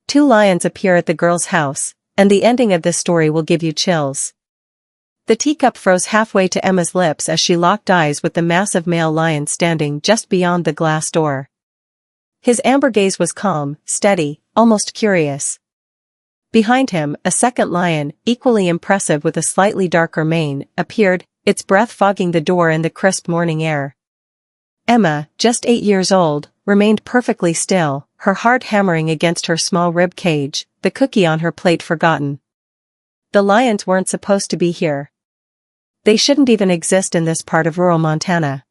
Two lions appear at the girl's house, and the ending of this story will give you chills. The teacup froze halfway to Emma's lips as she locked eyes with the massive male lion standing just beyond the glass door. His amber gaze was calm, steady, almost curious. Behind him, a second lion, equally impressive with a slightly darker mane, appeared, its breath fogging the door in the crisp morning air. Emma, just 8 years old, remained perfectly still, her heart hammering against her small rib cage, the cookie on her plate forgotten. The lions weren't supposed to be here. They shouldn't even exist in this part of rural Montana.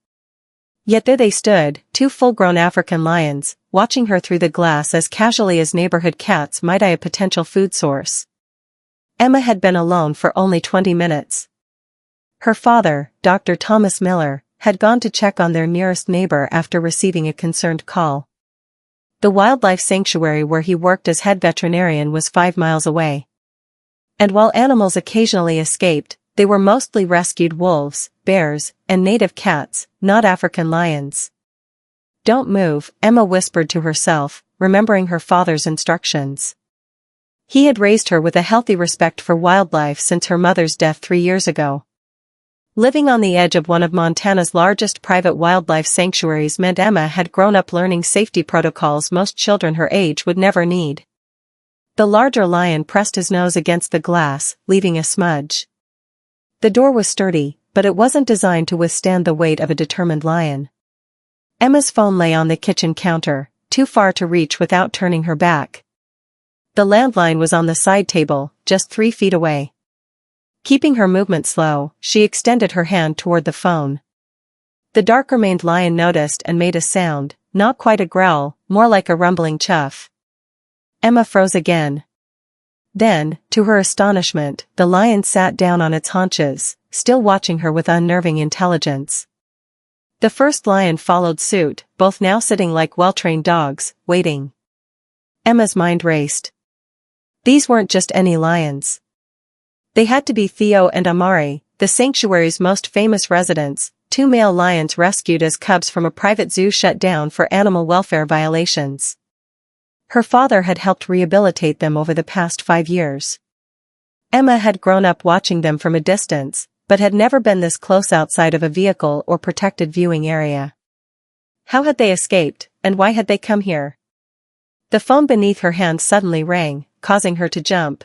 Yet there they stood, two full-grown African lions, watching her through the glass as casually as neighborhood cats might eye a potential food source. Emma had been alone for only 20 minutes. Her father, Dr. Thomas Miller, had gone to check on their nearest neighbor after receiving a concerned call. The wildlife sanctuary where he worked as head veterinarian was 5 miles away. And while animals occasionally escaped, they were mostly rescued wolves, bears, and native cats, not African lions. "Don't move," Emma whispered to herself, remembering her father's instructions. He had raised her with a healthy respect for wildlife since her mother's death 3 years ago. Living on the edge of one of Montana's largest private wildlife sanctuaries meant Emma had grown up learning safety protocols most children her age would never need. The larger lion pressed his nose against the glass, leaving a smudge. The door was sturdy, but it wasn't designed to withstand the weight of a determined lion. Emma's phone lay on the kitchen counter, too far to reach without turning her back. The landline was on the side table, just 3 feet away. Keeping her movement slow, she extended her hand toward the phone. The darker-maned lion noticed and made a sound, not quite a growl, more like a rumbling chuff. Emma froze again. Then, to her astonishment, the lion sat down on its haunches, still watching her with unnerving intelligence. The first lion followed suit, both now sitting like well-trained dogs, waiting. Emma's mind raced. These weren't just any lions. They had to be Theo and Amari, the sanctuary's most famous residents, 2 male lions rescued as cubs from a private zoo shut down for animal welfare violations. Her father had helped rehabilitate them over the past 5 years. Emma had grown up watching them from a distance, but had never been this close outside of a vehicle or protected viewing area. How had they escaped, and why had they come here? The phone beneath her hand suddenly rang, causing her to jump.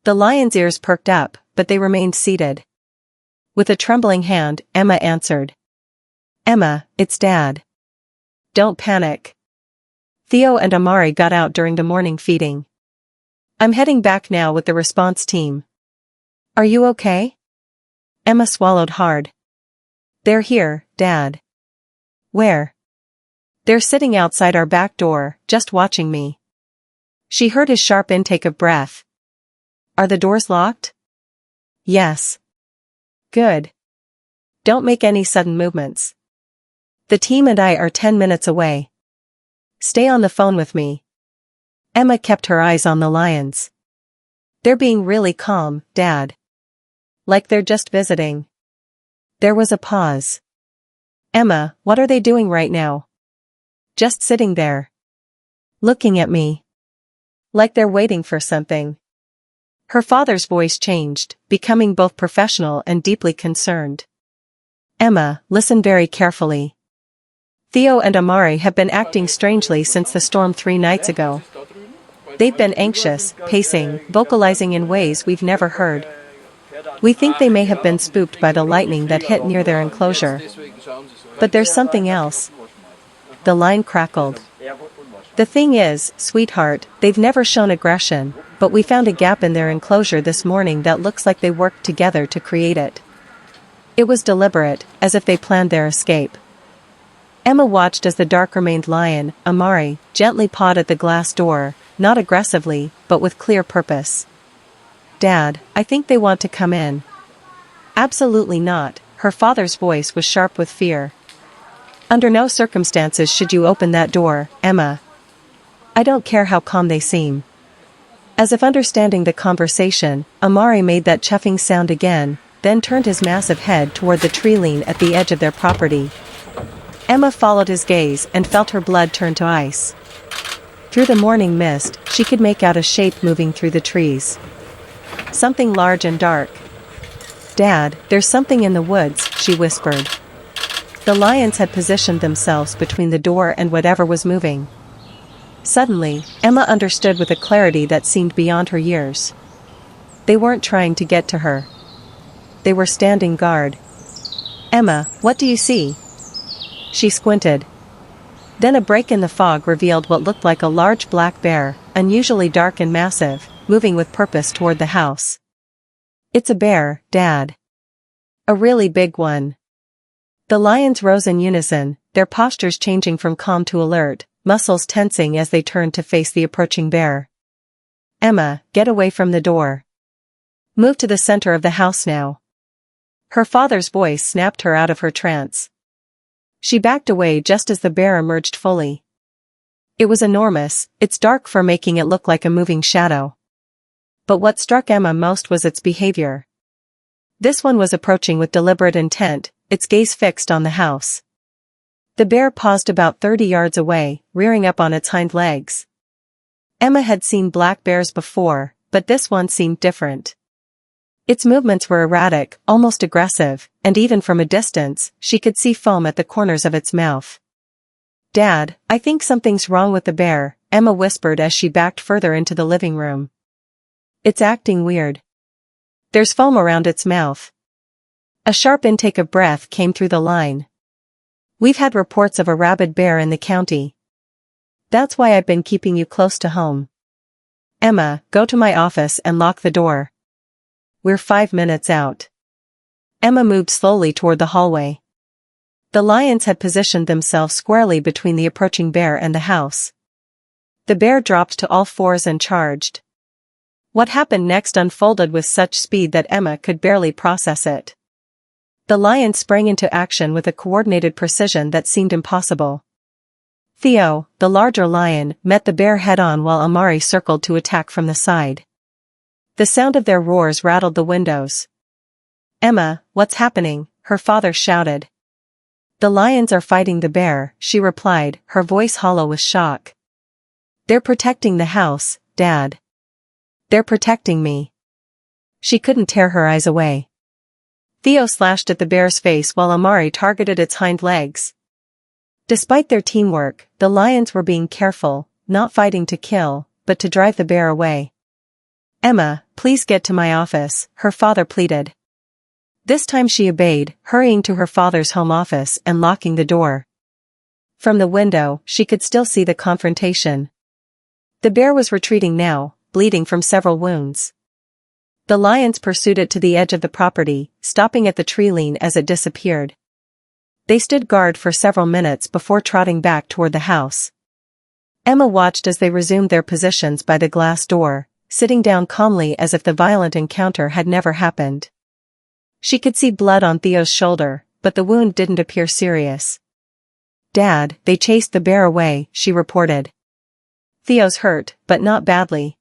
The lion's ears perked up, but they remained seated. With a trembling hand, Emma answered. "Emma, it's Dad. Don't panic. Theo and Amari got out during the morning feeding. I'm heading back now with the response team. Are you okay?" Emma swallowed hard. "They're here, Dad." "Where?" "They're sitting outside our back door, just watching me." She heard his sharp intake of breath. "Are the doors locked?" "Yes." "Good. Don't make any sudden movements. The team and I are 10 minutes away. Stay on the phone with me." Emma kept her eyes on the lions. "They're being really calm, Dad. Like they're just visiting." There was a pause. "Emma, what are they doing right now?" "Just sitting there. Looking at me. Like they're waiting for something." Her father's voice changed, becoming both professional and deeply concerned. "Emma, listen very carefully. Theo and Amari have been acting strangely since the storm 3 nights ago. They've been anxious, pacing, vocalizing in ways we've never heard. We think they may have been spooked by the lightning that hit near their enclosure. But there's something else." The line crackled. "The thing is, sweetheart, they've never shown aggression, but we found a gap in their enclosure this morning that looks like they worked together to create it. It was deliberate, as if they planned their escape." Emma watched as the darker-maned lion, Amari, gently pawed at the glass door, not aggressively, but with clear purpose. "Dad, I think they want to come in." "Absolutely not," her father's voice was sharp with fear. "Under no circumstances should you open that door, Emma. I don't care how calm they seem." As if understanding the conversation, Amari made that chuffing sound again, then turned his massive head toward the tree line at the edge of their property. Emma followed his gaze and felt her blood turn to ice. Through the morning mist, she could make out a shape moving through the trees. Something large and dark. "Dad, there's something in the woods," she whispered. The lions had positioned themselves between the door and whatever was moving. Suddenly, Emma understood with a clarity that seemed beyond her years. They weren't trying to get to her. They were standing guard. "Emma, what do you see?" She squinted. Then a break in the fog revealed what looked like a large black bear, unusually dark and massive, moving with purpose toward the house. "It's a bear, Dad. A really big one." The lions rose in unison, their postures changing from calm to alert, muscles tensing as they turned to face the approaching bear. "Emma, get away from the door. Move to the center of the house now." Her father's voice snapped her out of her trance. She backed away just as the bear emerged fully. It was enormous, its dark fur making it look like a moving shadow. But what struck Emma most was its behavior. This one was approaching with deliberate intent, its gaze fixed on the house. The bear paused about 30 yards away, rearing up on its hind legs. Emma had seen black bears before, but this one seemed different. Its movements were erratic, almost aggressive, and even from a distance, she could see foam at the corners of its mouth. "Dad, I think something's wrong with the bear," Emma whispered as she backed further into the living room. "It's acting weird. There's foam around its mouth." A sharp intake of breath came through the line. "We've had reports of a rabid bear in the county. That's why I've been keeping you close to home. Emma, go to my office and lock the door. We're 5 minutes out." Emma moved slowly toward the hallway. The lions had positioned themselves squarely between the approaching bear and the house. The bear dropped to all fours and charged. What happened next unfolded with such speed that Emma could barely process it. The lion sprang into action with a coordinated precision that seemed impossible. Theo, the larger lion, met the bear head-on while Amari circled to attack from the side. The sound of their roars rattled the windows. "Emma, what's happening?" her father shouted. "The lions are fighting the bear," she replied, her voice hollow with shock. "They're protecting the house, Dad. They're protecting me." She couldn't tear her eyes away. Theo slashed at the bear's face while Amari targeted its hind legs. Despite their teamwork, the lions were being careful, not fighting to kill, but to drive the bear away. "Emma, please get to my office," her father pleaded. This time she obeyed, hurrying to her father's home office and locking the door. From the window, she could still see the confrontation. The bear was retreating now, bleeding from several wounds. The lions pursued it to the edge of the property, stopping at the tree line as it disappeared. They stood guard for several minutes before trotting back toward the house. Emma watched as they resumed their positions by the glass door, sitting down calmly as if the violent encounter had never happened. She could see blood on Theo's shoulder, but the wound didn't appear serious. "Dad, they chased the bear away," she reported. "Theo's hurt, but not badly.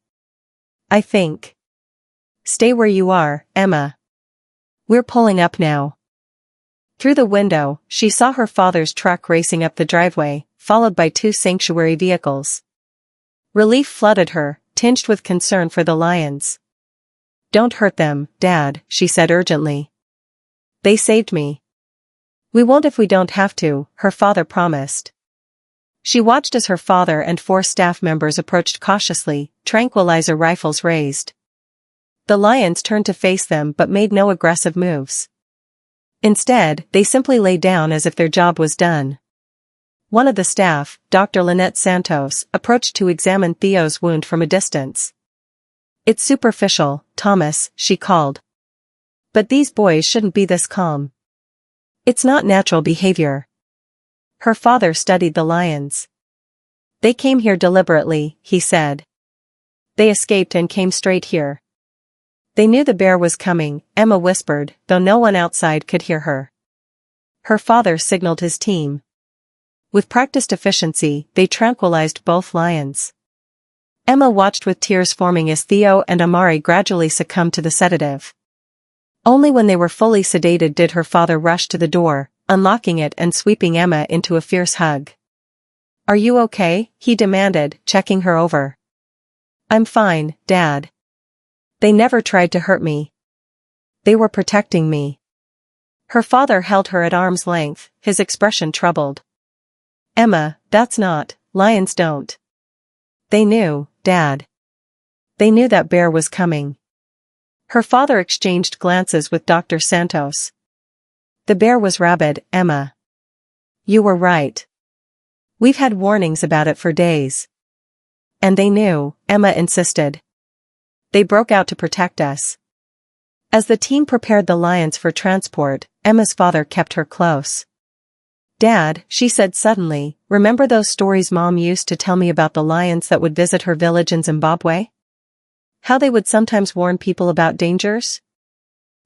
I think. Stay where you are, Emma. We're pulling up now." Through the window, she saw her father's truck racing up the driveway, followed by 2 sanctuary vehicles. Relief flooded her, tinged with concern for the lions. "Don't hurt them, Dad," she said urgently. "They saved me." "We won't if we don't have to," her father promised. She watched as her father and 4 staff members approached cautiously, tranquilizer rifles raised. The lions turned to face them but made no aggressive moves. Instead, they simply lay down as if their job was done. One of the staff, Dr. Lynette Santos, approached to examine Theo's wound from a distance. "It's superficial, Thomas," she called. "But these boys shouldn't be this calm. It's not natural behavior." Her father studied the lions. "They came here deliberately," he said. "They escaped and came straight here." "They knew the bear was coming," Emma whispered, though no one outside could hear her. Her father signaled his team. With practiced efficiency, they tranquilized both lions. Emma watched with tears forming as Theo and Amari gradually succumbed to the sedative. Only when they were fully sedated did her father rush to the door, unlocking it and sweeping Emma into a fierce hug. Are you okay? He demanded, checking her over. I'm fine, Dad. They never tried to hurt me. They were protecting me. Her father held her at arm's length, his expression troubled. Emma, that's not, lions don't. They knew, Dad. They knew that bear was coming. Her father exchanged glances with Dr. Santos. The bear was rabid, Emma. You were right. We've had warnings about it for days. And they knew, Emma insisted. They broke out to protect us. As the team prepared the lions for transport, Emma's father kept her close. Dad, she said suddenly, remember those stories Mom used to tell me about the lions that would visit her village in Zimbabwe? How they would sometimes warn people about dangers?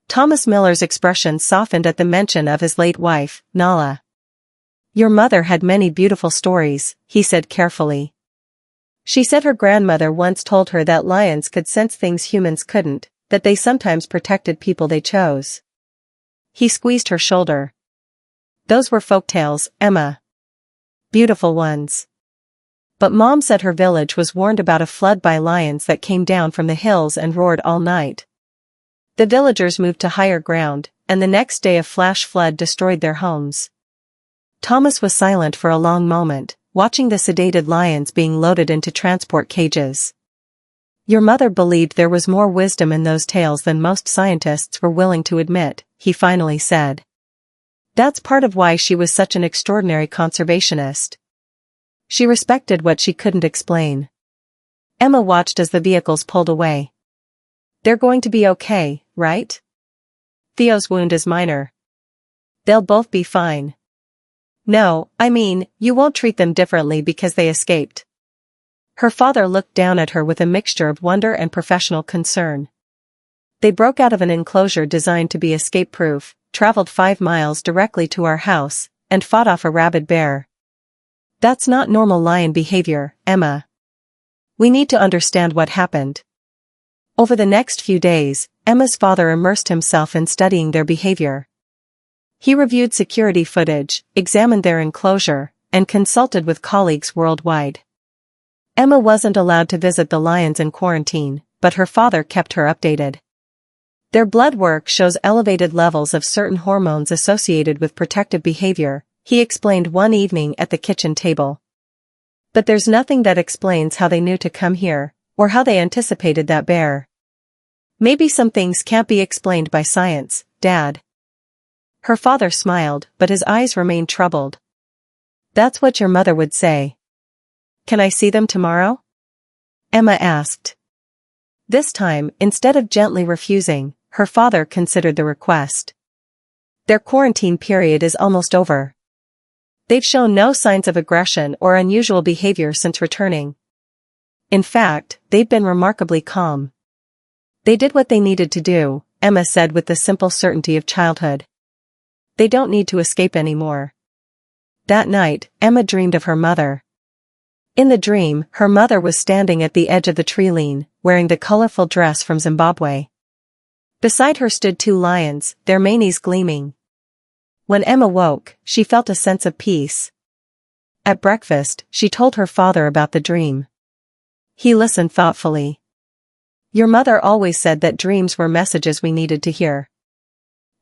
Thomas Miller's expression softened at the mention of his late wife, Nala. Your mother had many beautiful stories, he said carefully. She said her grandmother once told her that lions could sense things humans couldn't, that they sometimes protected people they chose. He squeezed her shoulder. Those were folktales, Emma. Beautiful ones. But Mom said her village was warned about a flood by lions that came down from the hills and roared all night. The villagers moved to higher ground, and the next day a flash flood destroyed their homes. Thomas was silent for a long moment, watching the sedated lions being loaded into transport cages. Your mother believed there was more wisdom in those tales than most scientists were willing to admit, he finally said. That's part of why she was such an extraordinary conservationist. She respected what she couldn't explain. Emma watched as the vehicles pulled away. They're going to be okay, right? Theo's wound is minor. They'll both be fine. No, I mean, you won't treat them differently because they escaped. Her father looked down at her with a mixture of wonder and professional concern. They broke out of an enclosure designed to be escape-proof, traveled 5 miles directly to our house, and fought off a rabid bear. That's not normal lion behavior, Emma. We need to understand what happened. Over the next few days, Emma's father immersed himself in studying their behavior. He reviewed security footage, examined their enclosure, and consulted with colleagues worldwide. Emma wasn't allowed to visit the lions in quarantine, but her father kept her updated. Their blood work shows elevated levels of certain hormones associated with protective behavior, he explained one evening at the kitchen table. But there's nothing that explains how they knew to come here, or how they anticipated that bear. Maybe some things can't be explained by science, Dad. Her father smiled, but his eyes remained troubled. That's what your mother would say. Can I see them tomorrow? Emma asked. This time, instead of gently refusing, her father considered the request. Their quarantine period is almost over. They've shown no signs of aggression or unusual behavior since returning. In fact, they've been remarkably calm. They did what they needed to do, Emma said with the simple certainty of childhood. They don't need to escape anymore. That night, Emma dreamed of her mother. In the dream, her mother was standing at the edge of the tree line, wearing the colorful dress from Zimbabwe. Beside her stood 2 lions, their manes gleaming. When Emma woke, she felt a sense of peace. At breakfast, she told her father about the dream. He listened thoughtfully. Your mother always said that dreams were messages we needed to hear.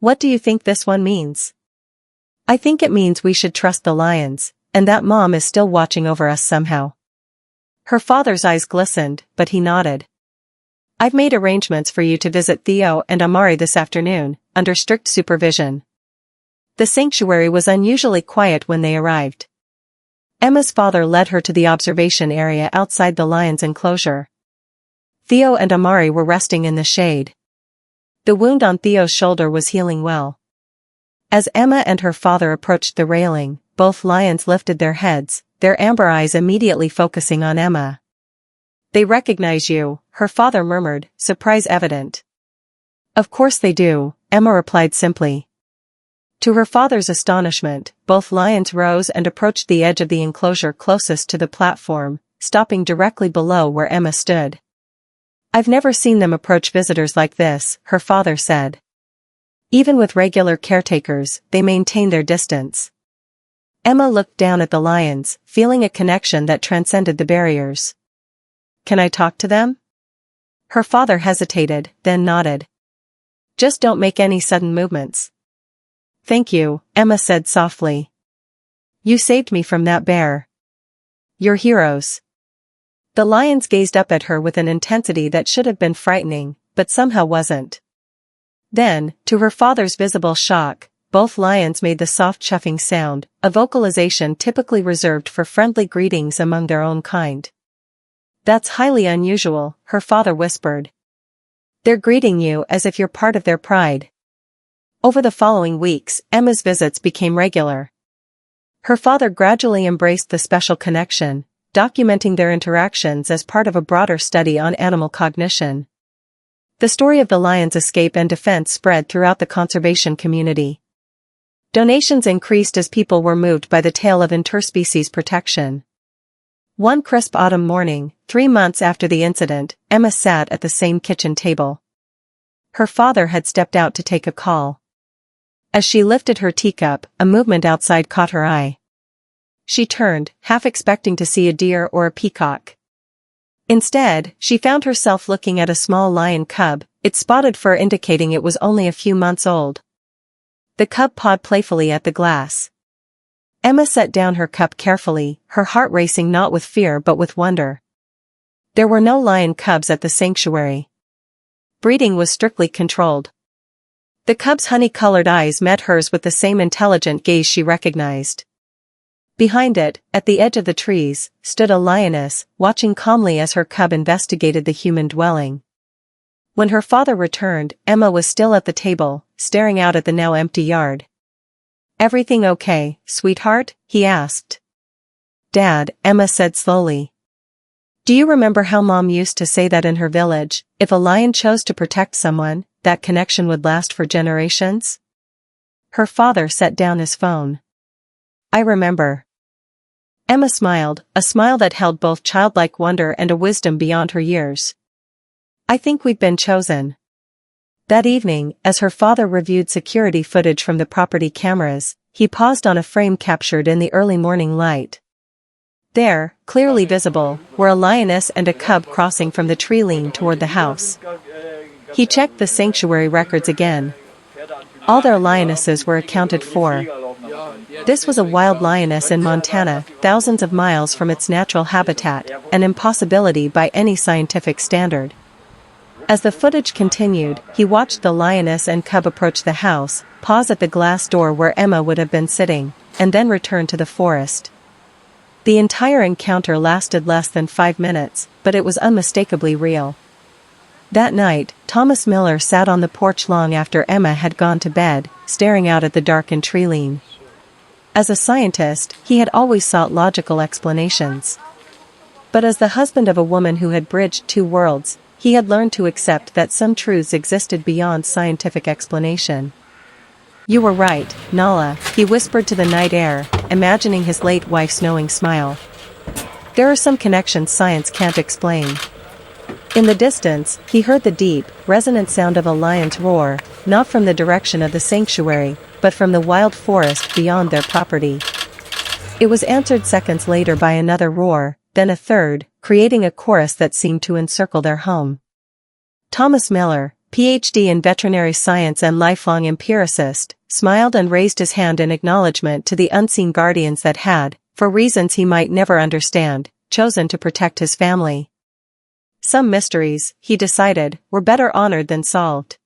What do you think this one means? I think it means we should trust the lions, and that Mom is still watching over us somehow. Her father's eyes glistened, but he nodded. I've made arrangements for you to visit Theo and Amari this afternoon, under strict supervision. The sanctuary was unusually quiet when they arrived. Emma's father led her to the observation area outside the lion's enclosure. Theo and Amari were resting in the shade. The wound on Theo's shoulder was healing well. As Emma and her father approached the railing, both lions lifted their heads, their amber eyes immediately focusing on Emma. They recognize you, her father murmured, surprise evident. Of course they do, Emma replied simply. To her father's astonishment, both lions rose and approached the edge of the enclosure closest to the platform, stopping directly below where Emma stood. I've never seen them approach visitors like this, her father said. Even with regular caretakers, they maintain their distance. Emma looked down at the lions, feeling a connection that transcended the barriers. "Can I talk to them?" Her father hesitated, then nodded. "Just don't make any sudden movements." "Thank you," Emma said softly. "You saved me from that bear. You're heroes." The lions gazed up at her with an intensity that should have been frightening, but somehow wasn't. Then, to her father's visible shock, both lions made the soft chuffing sound, a vocalization typically reserved for friendly greetings among their own kind. "That's highly unusual," her father whispered. "They're greeting you as if you're part of their pride." Over the following weeks, Emma's visits became regular. Her father gradually embraced the special connection, documenting their interactions as part of a broader study on animal cognition. The story of the lion's escape and defense spread throughout the conservation community. Donations increased as people were moved by the tale of interspecies protection. One crisp autumn morning, 3 months after the incident, Emma sat at the same kitchen table. Her father had stepped out to take a call. As she lifted her teacup, a movement outside caught her eye. She turned, half expecting to see a deer or a peacock. Instead, she found herself looking at a small lion cub, its spotted fur indicating it was only a few months old. The cub pawed playfully at the glass. Emma set down her cup carefully, her heart racing not with fear but with wonder. There were no lion cubs at the sanctuary. Breeding was strictly controlled. The cub's honey-colored eyes met hers with the same intelligent gaze she recognized. Behind it, at the edge of the trees, stood a lioness, watching calmly as her cub investigated the human dwelling. When her father returned, Emma was still at the table, staring out at the now empty yard. "Everything okay, sweetheart?" he asked. "Dad," Emma said slowly. "Do you remember how Mom used to say that in her village, if a lion chose to protect someone, that connection would last for generations?" Her father set down his phone. "I remember." Emma smiled, a smile that held both childlike wonder and a wisdom beyond her years. "I think we've been chosen." That evening, as her father reviewed security footage from the property cameras, he paused on a frame captured in the early morning light. There, clearly visible, were a lioness and a cub crossing from the tree line toward the house. He checked the sanctuary records again. All their lionesses were accounted for. This was a wild lioness in Montana, thousands of miles from its natural habitat, an impossibility by any scientific standard. As the footage continued, he watched the lioness and cub approach the house, pause at the glass door where Emma would have been sitting, and then return to the forest. The entire encounter lasted less than 5 minutes, but it was unmistakably real. That night, Thomas Miller sat on the porch long after Emma had gone to bed, staring out at the darkened tree line. As a scientist, he had always sought logical explanations. But as the husband of a woman who had bridged 2 worlds, he had learned to accept that some truths existed beyond scientific explanation. "You were right, Nala," he whispered to the night air, imagining his late wife's knowing smile. "There are some connections science can't explain." In the distance, he heard the deep, resonant sound of a lion's roar, not from the direction of the sanctuary, but from the wild forest beyond their property. It was answered seconds later by another roar, then a third, creating a chorus that seemed to encircle their home. Thomas Miller, Ph.D. in veterinary science and lifelong empiricist, smiled and raised his hand in acknowledgement to the unseen guardians that had, for reasons he might never understand, chosen to protect his family. Some mysteries, he decided, were better honored than solved.